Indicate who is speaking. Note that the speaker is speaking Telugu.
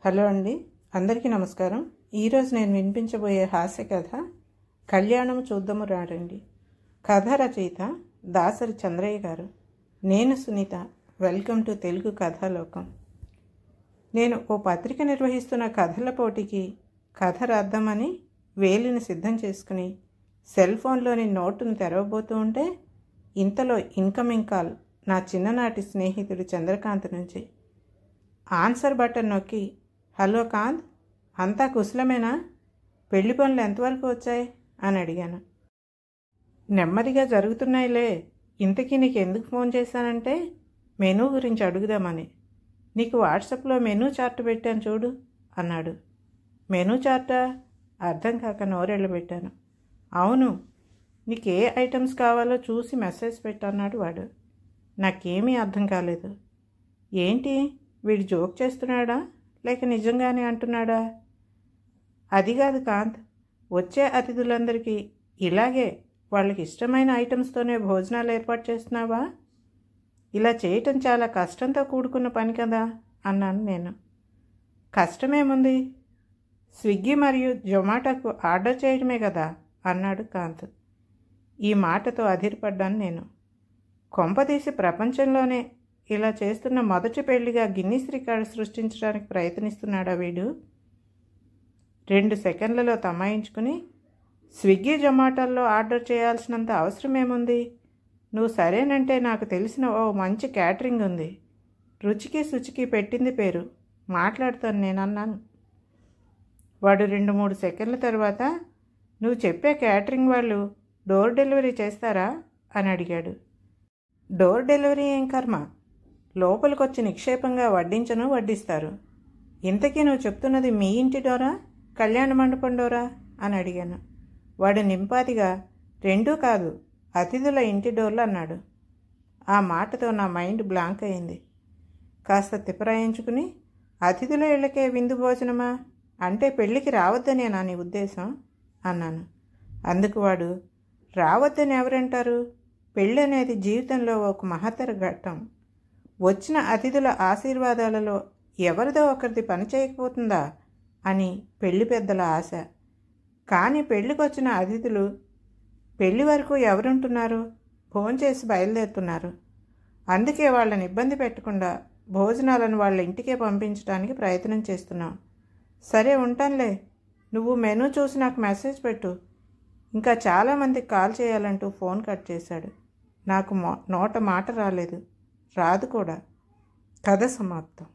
Speaker 1: హలో అండి, అందరికీ నమస్కారం. ఈరోజు నేను వినిపించబోయే హాస్య కథ కళ్యాణము చూద్దాము రారండి. కథ రచయిత దాసరి చంద్రయ్య గారు. నేను సునీత. Welcome to Telugu Kathalokam. నేను ఓ పత్రిక నిర్వహిస్తున్న కథల పోటీకి కథ రాద్దామని వేలిని సిద్ధం చేసుకుని సెల్ ఫోన్లోని నోటును తెరవబోతూ ఉంటే ఇంతలో ఇన్కమింగ్ కాల్ నా చిన్ననాటి స్నేహితుడు చంద్రకాంత్ నుంచి. ఆన్సర్ బటన్ నొక్కి, హలో కాంత్, అంతా కుశలమేనా? పెళ్లి పనులు ఎంతవరకు వచ్చాయి అని అడిగాను. నెమ్మదిగా జరుగుతున్నాయిలే. ఇంతకీ నీకు ఎందుకు ఫోన్ చేశానంటే మెనూ గురించి అడుగుదామని. నీకు వాట్సాప్లో మెనూ చార్ట్ పెట్టాను చూడు అన్నాడు. మెనూ చార్టా? అర్థం కాక నోరెళ్ళబెట్టాను. అవును, నీకు ఏ ఐటమ్స్ కావాలో చూసి మెసేజ్ పెట్టన్నాడు వాడు. నాకేమీ అర్థం కాలేదు. ఏంటి, వీడు జోక్ చేస్తున్నాడా లేక నిజంగానే అంటున్నాడా? అది కాదు కాంత్, వచ్చే అతిథులందరికీ ఇలాగే వాళ్ళకి ఇష్టమైన ఐటమ్స్తోనే భోజనాలు ఏర్పాటు చేస్తున్నావా? ఇలా చేయటం చాలా కష్టంతో కూడుకున్న పని కదా అన్నాను నేను. కష్టమేముంది, స్విగ్గీ మరియు జొమాటోకు ఆర్డర్ చేయడమే కదా అన్నాడు కాంత్. ఈ మాటతో అదిరిపడ్డాను నేను. కొంపదీసి ప్రపంచంలోనే ఇలా చేస్తున్న మొదటి పెళ్లిగా గిన్నిస్ రికార్డు సృష్టించడానికి ప్రయత్నిస్తున్నాడా వీడు? 2 సెకండ్లలో తమాయించుకుని, స్విగ్గీ జొమాటోల్లో ఆర్డర్ చేయాల్సినంత అవసరం ఏముంది? నువ్వు సరేనంటే నాకు తెలిసిన ఓ మంచి క్యాటరింగ్ ఉంది. రుచికి శుచికి పెట్టింది పేరు, మాట్లాడుతాను నేను అన్నాను. వాడు 2-3 సెకండ్ల తర్వాత, నువ్వు చెప్పే క్యాటరింగ్ వాళ్ళు డోర్ డెలివరీ చేస్తారా అని అడిగాడు. డోర్ డెలివరీ ఏం కర్మ, లోపలికొచ్చి నిక్షేపంగా వడ్డిస్తారు. ఇంతకీ నువ్వు చెప్తున్నది మీ ఇంటి డోరా, కళ్యాణ మండపం డోరా అని అడిగాను. వాడు నింపాదిగా, రెండూ కాదు, అతిథుల ఇంటి డోర్లు అన్నాడు. ఆ మాటతో నా మైండ్ బ్లాంక్ అయింది. కాస్త తిప్పరాయించుకుని, అతిథుల ఇళ్ళకే విందు భోజనమా? అంటే పెళ్ళికి రావద్దని నా నీ ఉద్దేశం అన్నాను. అందుకు వాడు, రావద్దని ఎవరంటారు? పెళ్ళి అనేది జీవితంలో ఒక మహత్తర ఘట్టం. వచ్చిన అతిథుల ఆశీర్వాదాలలో ఎవరిదో ఒకరిది పని చేయకపోతుందా అని పెళ్లి పెద్దల ఆశ. కానీ పెళ్ళికొచ్చిన అతిథులు పెళ్లి వరకు ఎవరుంటున్నారు? భోంచేసి బయలుదేరుతున్నారు. అందుకే వాళ్ళని ఇబ్బంది పెట్టకుండా భోజనాలను వాళ్ళ ఇంటికే పంపించడానికి ప్రయత్నం చేస్తున్నాం. సరే ఉంటానులే, నువ్వు మెనూ చూసి నాకు మెసేజ్ పెట్టు. ఇంకా చాలామందికి కాల్ చేయాలంటూ ఫోన్ కట్ చేశాడు. నాకు నోట మాట రాలేదు, రాదు కూడా. కథ సమాప్తం.